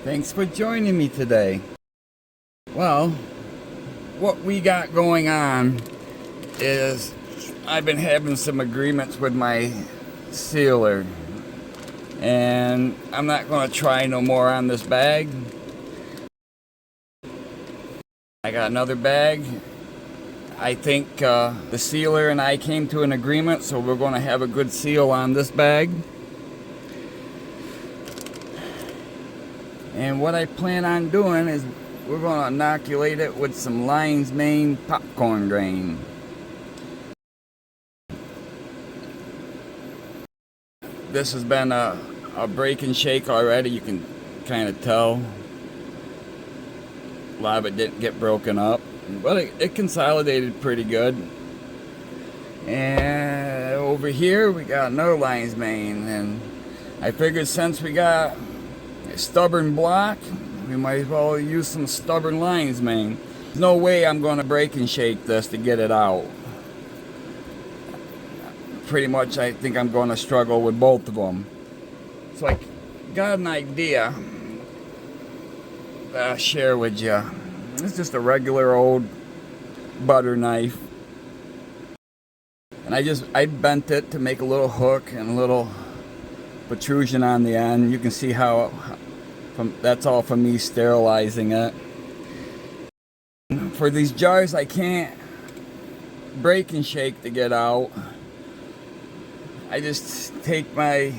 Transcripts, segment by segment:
Thanks for joining me today. Well, what we got going on is I've been having some agreements with my sealer, and I'm not going to try no more on this bag. I got another bag. I think the sealer and I came to an agreement, so we're going to have a good seal on this bag. And what I plan on doing is we're going to inoculate it with some lion's mane popcorn grain. This has been a break and shake already. You can kind of tell. A lot of it didn't get broken up, but it consolidated pretty good. And over here we got another lion's mane, and I figured since we got a stubborn block, we might as well use some stubborn lion's mane. There's no way I'm going to break and shake this to get it out. Pretty much I think I'm going to struggle with both of them. So I got an idea that I'll share with you. It's just a regular old butter knife, and I bent it to make a little hook and a little protrusion on the end. You can see how that's all from me sterilizing it. For these jars I can't break and shake to get out. I just take my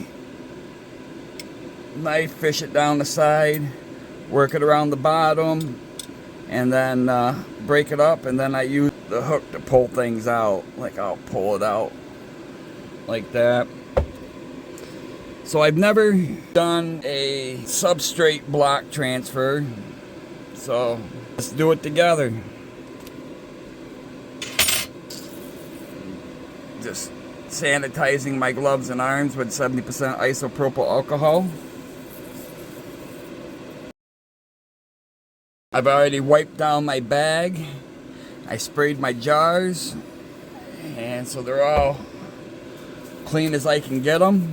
knife, fish it down the side, work it around the bottom, and then break it up, and then I use the hook to pull things out. Like I'll pull it out like that. So I've never done a substrate block transfer, so let's do it together. Just sanitizing my gloves and arms with 70% isopropyl alcohol. I've already wiped down my bag. I sprayed my jars, and so they're all clean as I can get them.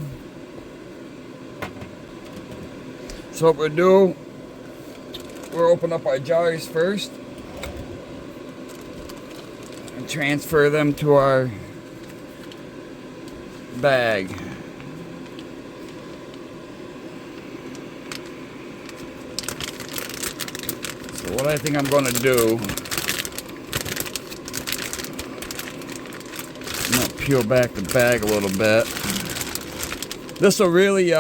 So what we'll do, we'll open up our jars first and transfer them to our bag. So what I think I'm going to do, I'm going to peel back the bag a little bit. This will really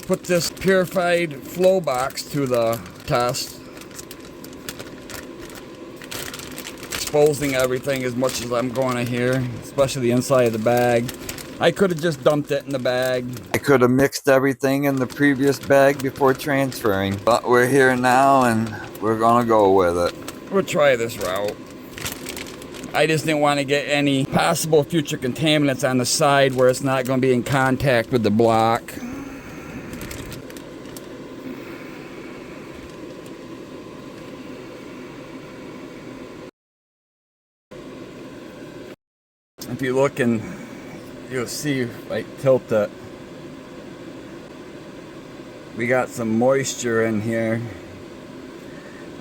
put this purified flow box to the test, exposing everything as much as I'm going to here, especially the inside of the bag. I could have just dumped it in the bag. I could have mixed everything in the previous bag before transferring, but we're here now and we're gonna go with it. We'll try this route. I just didn't want to get any possible future contaminants on the side where it's not going to be in contact with the block. If you look, and you'll see if I tilt it, we got some moisture in here.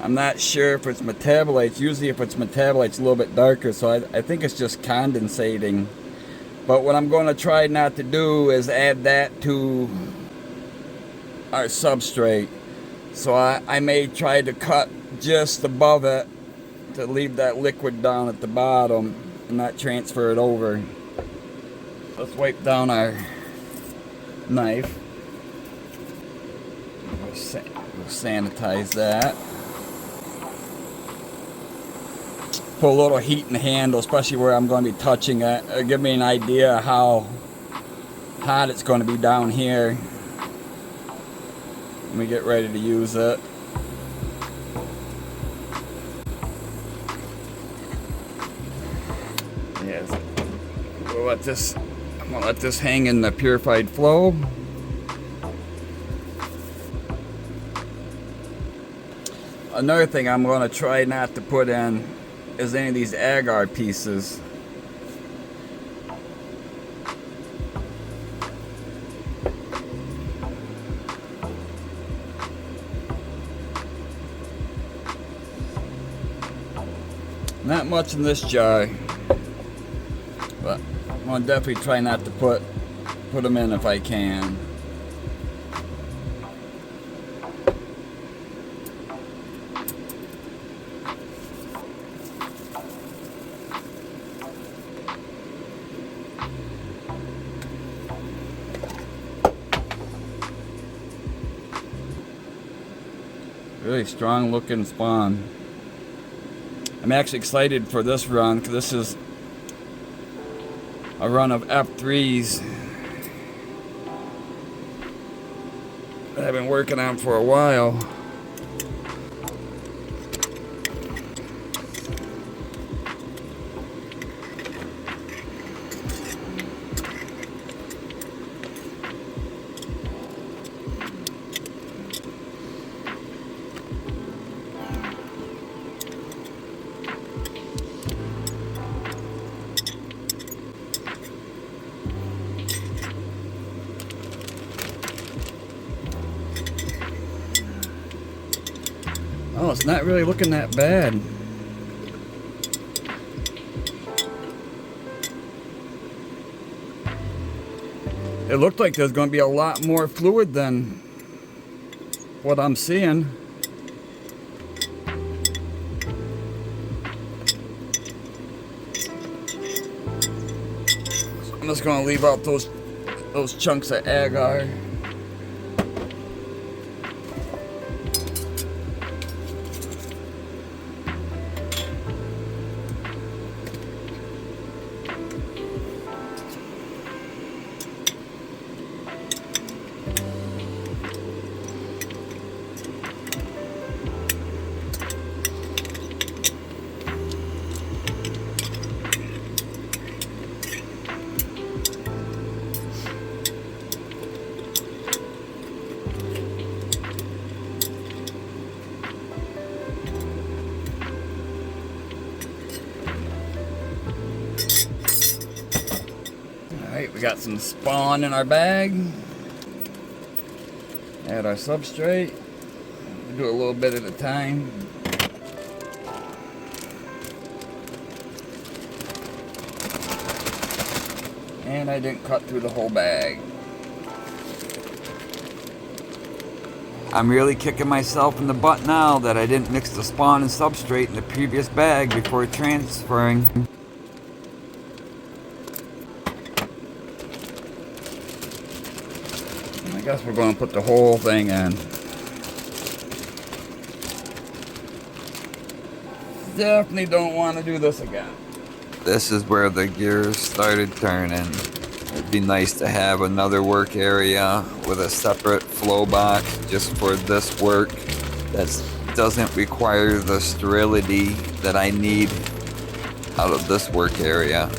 I'm not sure if it's metabolites. Usually if it's metabolites, it's a little bit darker, so I think it's just condensating. But what I'm going to try not to do is add that to our substrate. So I may try to cut just above it to leave that liquid down at the bottom and not transfer it over. Let's wipe down our knife. We'll sanitize that. Put a little heat in the handle, especially where I'm going to be touching it. It'll give me an idea how hot it's going to be down here when we get ready to use it. Yes. I'm going to let this hang in the purified flow. Another thing I'm going to try not to put in is any of these agar pieces. Not much in this jar, but I'm gonna definitely try not to put them in if I can. Really strong looking spawn. I'm actually excited for this run because this is a run of F3s that I've been working on for a while. Oh, it's not really looking that bad. It looked like there's going to be a lot more fluid than what I'm seeing. So I'm just going to leave out those chunks of agar. Alright, we got some spawn in our bag. Add our substrate. We do a little bit at a time. And I didn't cut through the whole bag. I'm really kicking myself in the butt now that I didn't mix the spawn and substrate in the previous bag before transferring. I guess we're going to put the whole thing in. Definitely don't want to do this again. This is where the gears started turning. It'd be nice to have another work area with a separate flow box just for this work that doesn't require the sterility that I need out of this work area.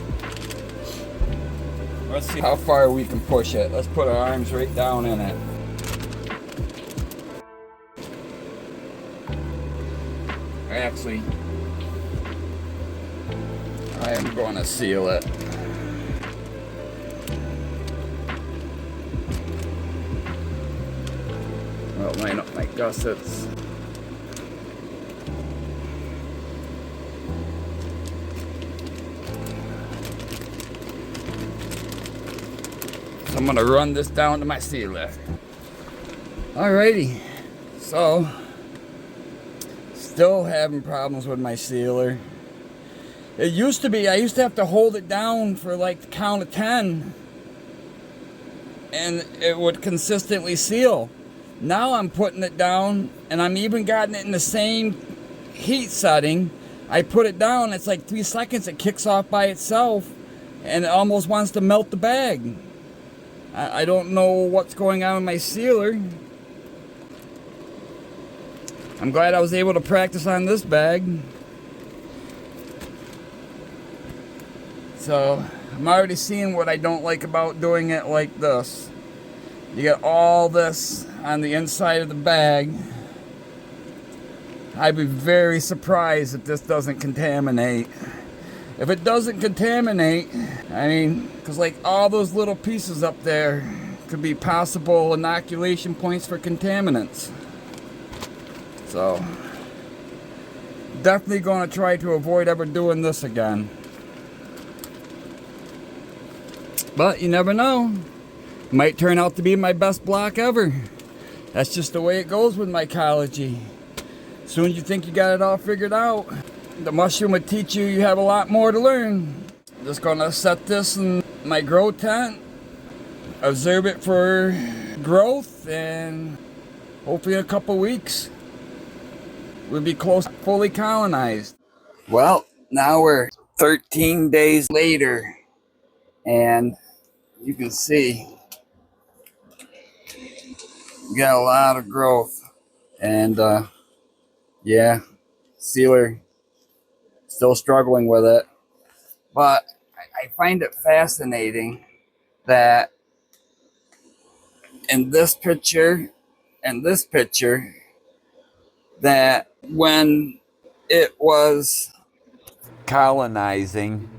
Let's see how far we can push it. Let's put our arms right down in it. Actually, I am going to seal it. Well, line up my gussets. I'm gonna run this down to my sealer. Alrighty, so still having problems with my sealer. It used to be, I used to have to hold it down for like the count of 10 and it would consistently seal. Now I'm putting it down and I'm even gotten it in the same heat setting. I put it down, it's like 3 seconds, it kicks off by itself and it almost wants to melt the bag. I don't know what's going on with my sealer. I'm glad I was able to practice on this bag. So I'm already seeing what I don't like about doing it like this. You get all this on the inside of the bag. I'd be very surprised if this doesn't contaminate. If it doesn't contaminate, I mean, because like all those little pieces up there could be possible inoculation points for contaminants. So, Definitely going to try to avoid ever doing this again. But you never know. Might turn out to be my best block ever. That's just the way it goes with mycology. As soon as you think you got it all figured out, the mushroom would teach you you have a lot more to learn. Just gonna set this in my grow tent, observe it for growth, and hopefully in a couple weeks we'll be close to fully colonized. Well, now we're 13 days later, and you can see we got a lot of growth. And yeah, sealer still struggling with it. But I find it fascinating that in this picture and this picture, that when it was colonizing,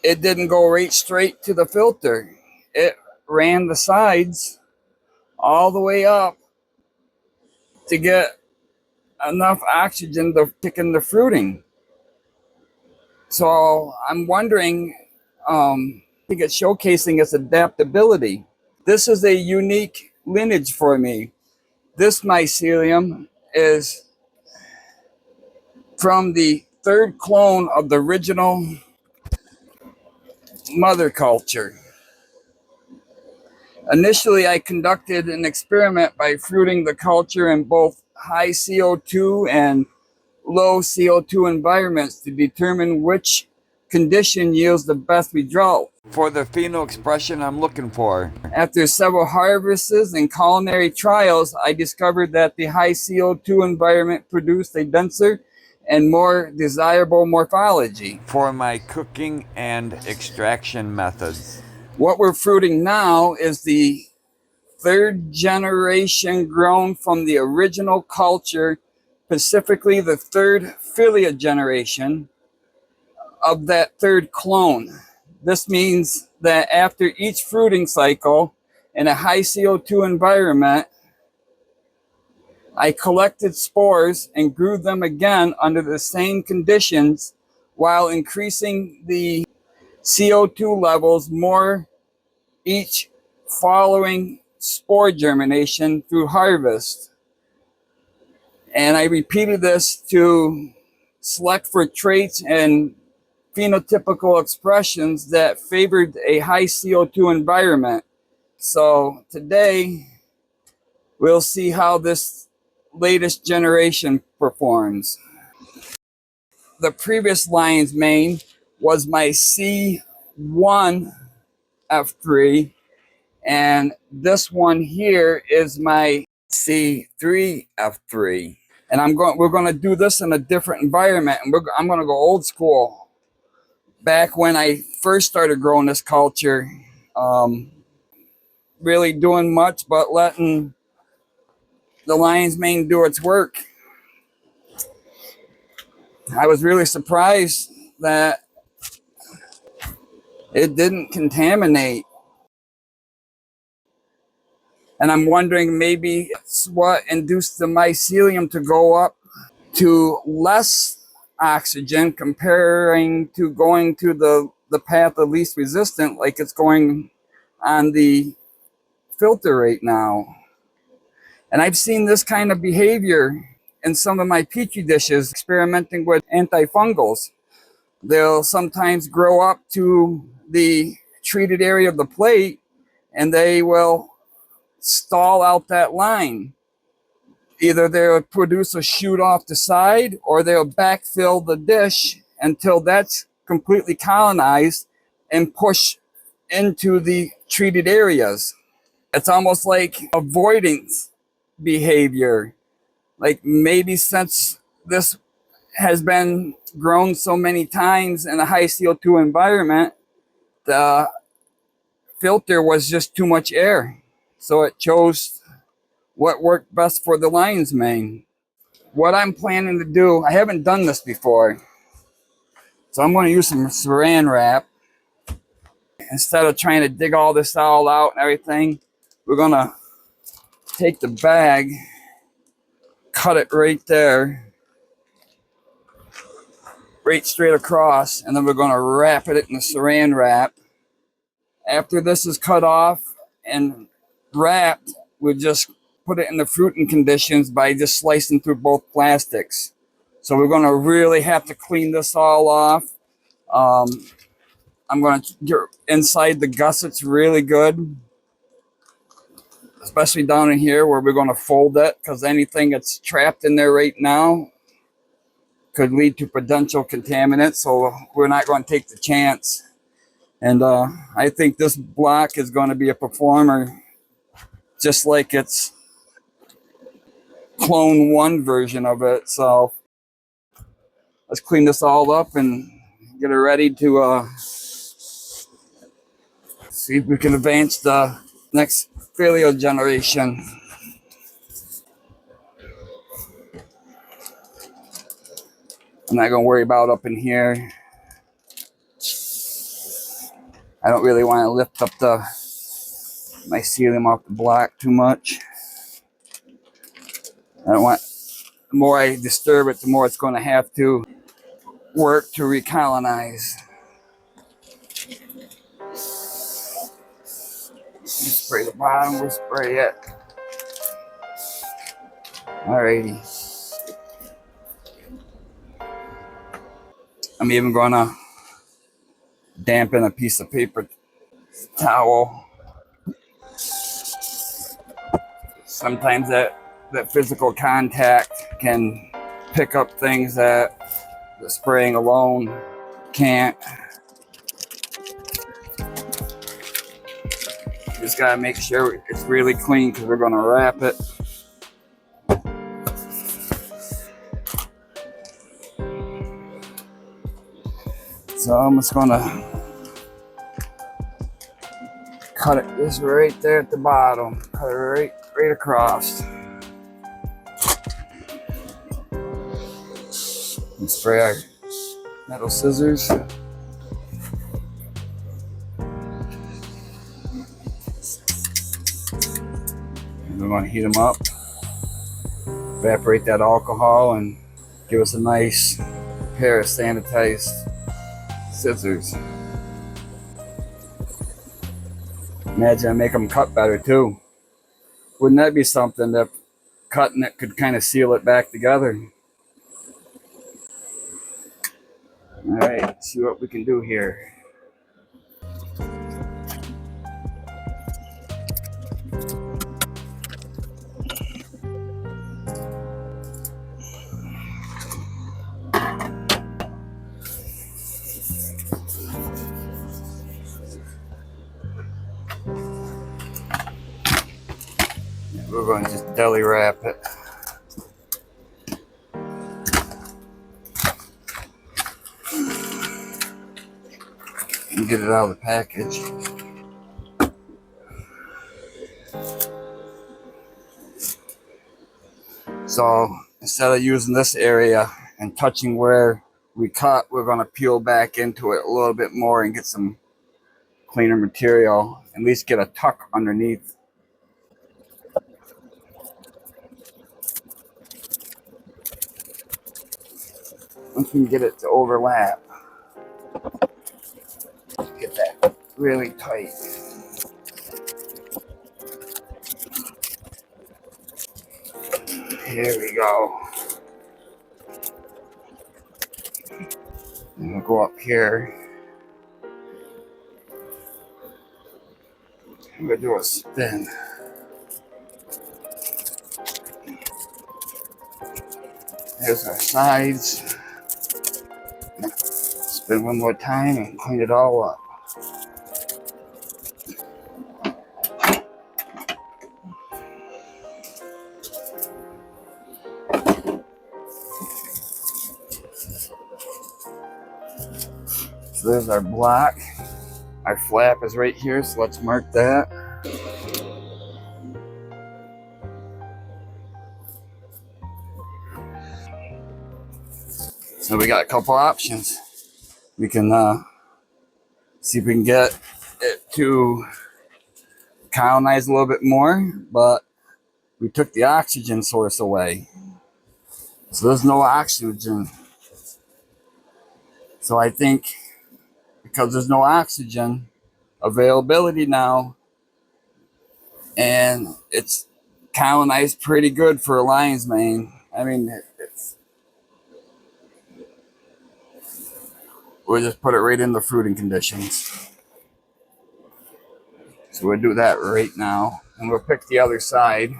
it didn't go right straight to the filter. It ran the sides all the way up to get enough oxygen to kick in the fruiting. So I'm wondering, I think it's showcasing its adaptability. This is a unique lineage for me. This mycelium is from the third clone of the original mother culture. Initially, I conducted an experiment by fruiting the culture in both high CO2 and low CO2 environments to determine which condition yields the best result for the pheno expression I'm looking for. After several harvests and culinary trials, I discovered that the high CO2 environment produced a denser and more desirable morphology for my cooking and extraction methods. What we're fruiting now is the third generation grown from the original culture, specifically the third philia generation of that third clone. This means that after each fruiting cycle in a high CO2 environment, I collected spores and grew them again under the same conditions while increasing the CO2 levels more each following spore germination through harvest. And I repeated this to select for traits and phenotypical expressions that favored a high CO2 environment. So today, we'll see how this latest generation performs. The previous lion's mane was my C1 F3, and this one here is my C3 F3. And we're going to do this in a different environment, and I'm going to go old school. Back when I first started growing this culture, really doing much but letting the lion's mane do its work. I was really surprised that it didn't contaminate. And I'm wondering maybe it's what induced the mycelium to go up to less oxygen comparing to going to the path of least resistant like it's going on the filter right now. And I've seen this kind of behavior in some of my petri dishes experimenting with antifungals. They'll sometimes grow up to the treated area of the plate and they will stall out that line. Either they'll produce a shoot off the side or they'll backfill the dish until that's completely colonized and push into the treated areas. It's almost like avoidance behavior. Like maybe since this has been grown so many times in a high CO2 environment, the filter was just too much air. So it chose what worked best for the lion's mane. What I'm planning to do, I haven't done this before, so I'm going to use some saran wrap. Instead of trying to dig all this all out and everything, we're going to take the bag, cut it right there, right straight across, and then we're going to wrap it in the saran wrap. After this is cut off and wrapped, we just put it in the fruiting conditions by just slicing through both plastics. So we're going to really have to clean this all off. I'm going to get inside the gussets really good, especially down in here where we're going to fold it, because anything that's trapped in there right now could lead to potential contaminants. So we're not going to take the chance. And I think this block is going to be a performer, just like its clone 1 version of itself. Let's clean this all up and get it ready to see if we can advance the next paleo generation. I'm not going to worry about up in here. I don't really want to lift up the mycelium off the block too much. I don't want, the more I disturb it, the more it's going to have to work to recolonize. You spray the bottom, we'll spray it. Alrighty. I'm even going to dampen a piece of paper towel. Sometimes that physical contact can pick up things that the spraying alone can't. Just gotta make sure it's really clean because we're gonna wrap it. So I'm just gonna cut it this right there at the bottom. Cut it right across. And spray our metal scissors. We want to heat them up, evaporate that alcohol, and give us a nice pair of sanitized scissors. Imagine I make them cut better too. Wouldn't that be something that cutting it could kind of seal it back together? All right, let's see what we can do here. We're going to just deli wrap it. And get it out of the package. So instead of using this area and touching where we cut, we're going to peel back into it a little bit more and get some cleaner material. At least get a tuck underneath. Once we get it to overlap, get that really tight. Here we go. And we'll go up here. I'm going to do a spin. There's our sides. Spin one more time and clean it all up. So there's our block. Our flap is right here, so let's mark that. So we got a couple options. We can see if we can get it to colonize a little bit more, but we took the oxygen source away. So there's no oxygen. So I think because there's no oxygen availability now, and it's colonized pretty good for a lion's mane. I mean, we'll just put it right in the fruiting conditions. So we'll do that right now, and we'll pick the other side.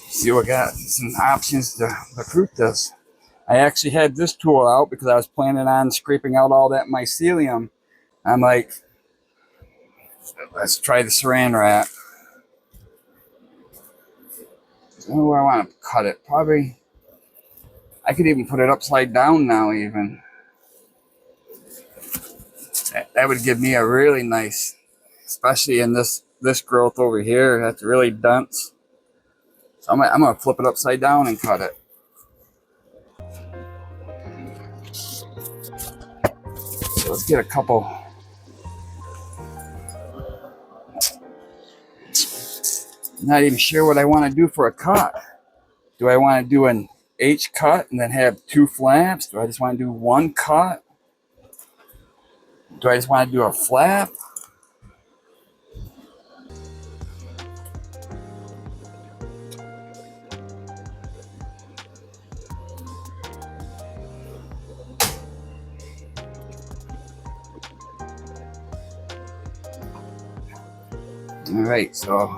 See, we got some options to fruit this. I actually had this tool out because I was planning on scraping out all that mycelium. I'm like, let's try the saran wrap. Oh, I want to cut it. Probably, I could even put it upside down now even. That would give me a really nice, especially in this growth over here. That's really dense. So I'm going to flip it upside down and cut it. So let's get a couple. Not even sure what I want to do for a cut. Do I want to do an H cut and then have two flaps? Do I just want to do one cut? Do I just want to do a flap? All right, so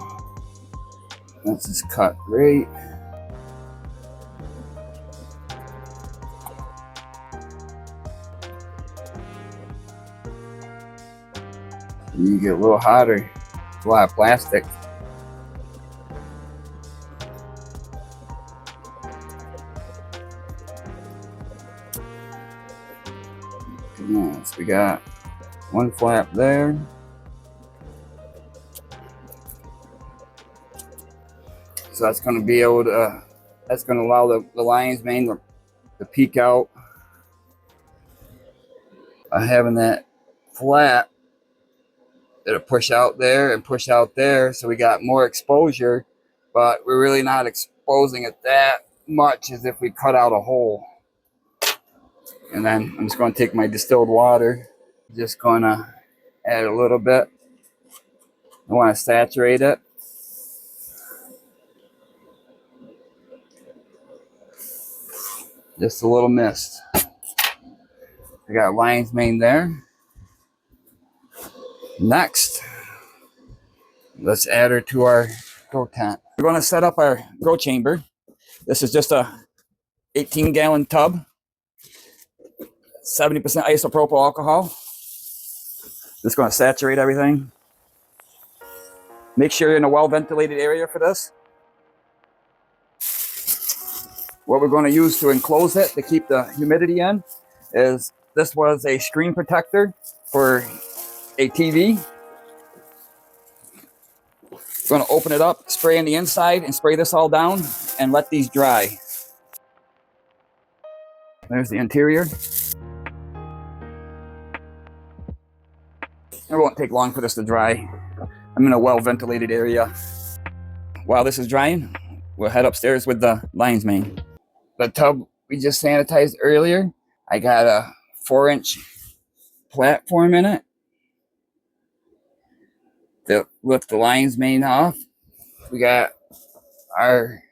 let's just cut right. You get a little hotter. It's a lot of plastic. Yes, we got one flap there. So that's going to be able to, that's going to allow the lion's mane to peek out. Having that flap, it'll push out there and push out there. So we got more exposure, but we're really not exposing it that much as if we cut out a hole. And then I'm just going to take my distilled water, just going to add a little bit. I want to saturate it. Just a little mist. I got lion's mane there. Next, let's add her to our grow tent. We're going to set up our grow chamber. This is just a 18-gallon tub, 70% isopropyl alcohol. Just going to saturate everything. Make sure you're in a well-ventilated area for this. What we're going to use to enclose it to keep the humidity in is, this was a screen protector for a TV. Going to open it up, spray on the inside, and spray this all down and let these dry. There's the interior. It won't take long for this to dry. I'm in a well-ventilated area. While this is drying, we'll head upstairs with the lion's mane. The tub we just sanitized earlier, I got a 4-inch platform in it to lift the lion's mane off. We got our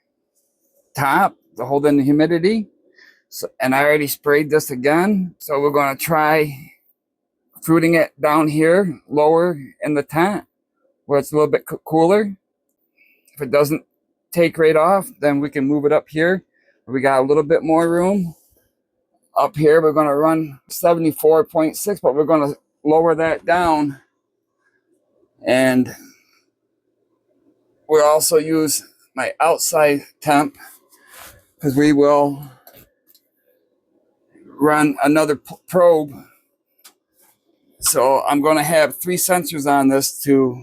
top to hold in the humidity. So, and I already sprayed this again. So we're going to try fruiting it down here, lower in the tent, where it's a little bit cooler. If it doesn't take right off, then we can move it up here. We got a little bit more room. Up here, we're going to run 74.6, but we're going to lower that down. And we'll also use my outside temp, because we will run another probe. So I'm going to have 3 sensors on this to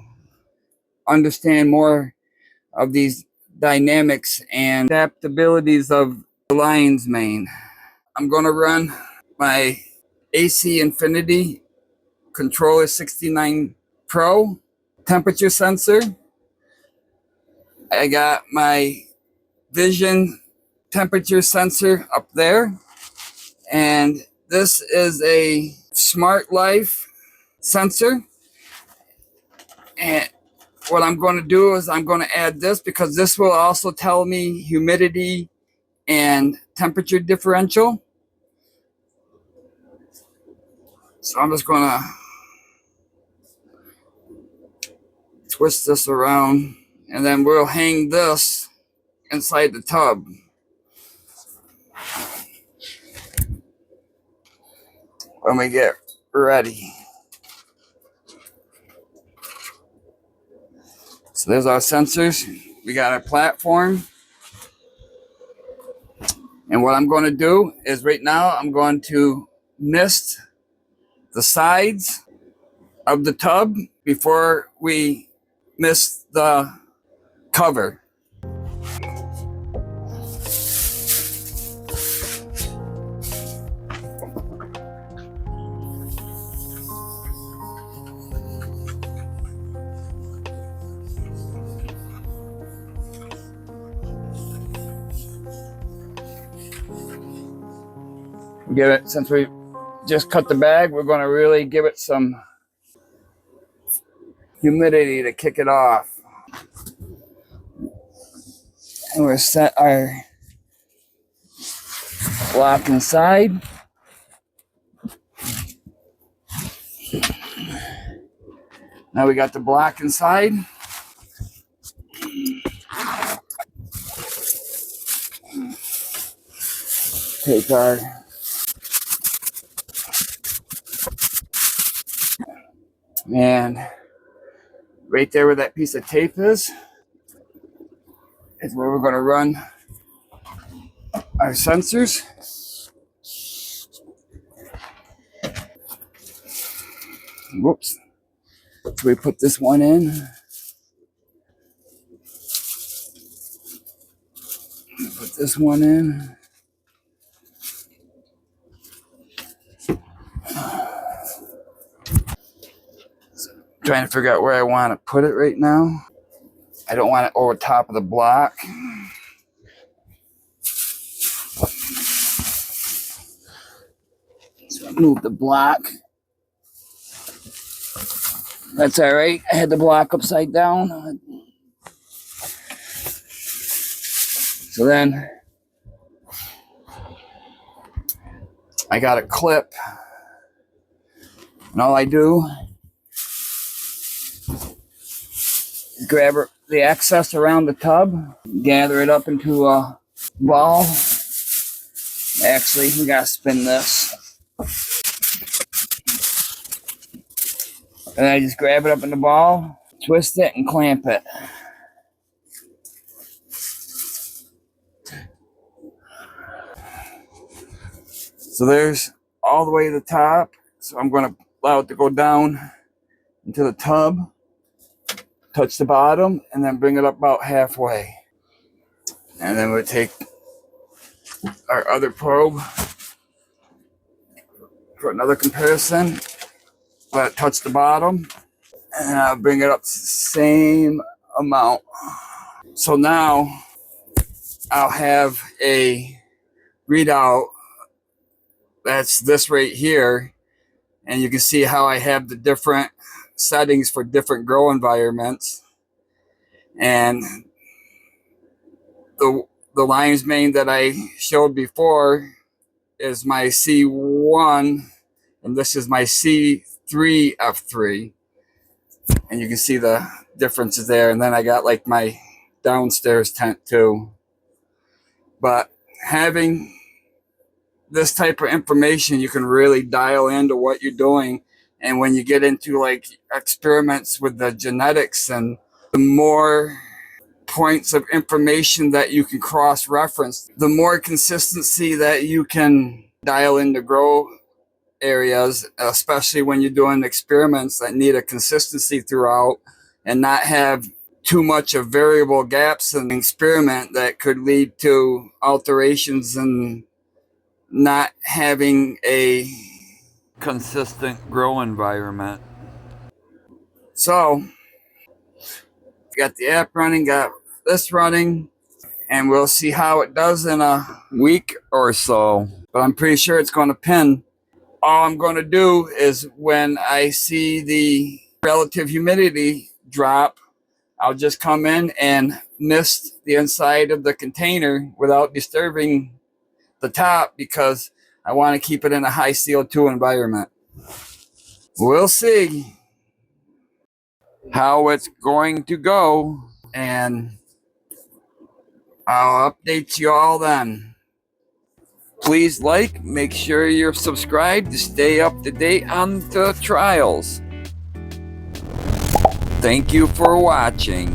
understand more of these dynamics and adaptabilities of the lion's mane. I'm going to run my AC Infinity controller 69 Pro temperature sensor. I got my vision temperature sensor up there. And this is a Smart Life sensor. And what I'm going to do is I'm going to add this because this will also tell me humidity and temperature differential. So I'm just going to twist this around and then we'll hang this inside the tub. When we get ready. So there's our sensors. We got our platform. And what I'm going to do is right now I'm going to mist the sides of the tub before we mist the cover. Give it, since we just cut the bag, we're going to really give it some humidity to kick it off. And we're set our block inside. Now we got the block inside. Take our and right there where that piece of tape is where we're going to run our sensors. Whoops. So we put this one in. Put this one in. Trying to figure out where I want to put it right now. I don't want it over top of the block. So I move the block. That's all right. I had the block upside down. So then I got a clip. And all I do is grab the excess around the tub, gather it up into a ball. Actually, we gotta spin this. And I just grab it up in the ball, twist it, and clamp it. So there's all the way to the top. So I'm going to allow it to go down into the tub, touch the bottom, and then bring it up about halfway. And then we'll take our other probe for another comparison. Let it touch the bottom, and I'll bring it up to the same amount. So now I'll have a readout that's this right here, and you can see how I have the different settings for different grow environments. And the lion's mane that I showed before is my C1, and this is my C3F3. And you can see the differences there. And then I got like my downstairs tent too. But having this type of information, you can really dial into what you're doing. And when you get into like experiments with the genetics, and the more points of information that you can cross-reference, the more consistency that you can dial into grow areas, especially when you're doing experiments that need a consistency throughout and not have too much of variable gaps in the experiment that could lead to alterations and not having a consistent grow environment. So, got the app running, got this running, and we'll see how it does in a week or so. But I'm pretty sure it's going to pin. All I'm going to do is when I see the relative humidity drop, I'll just come in and mist the inside of the container without disturbing the top because I want to keep it in a high CO2 environment. We'll see how it's going to go, and I'll update you all then. Please make sure you're subscribed to stay up to date on the trials. Thank you for watching.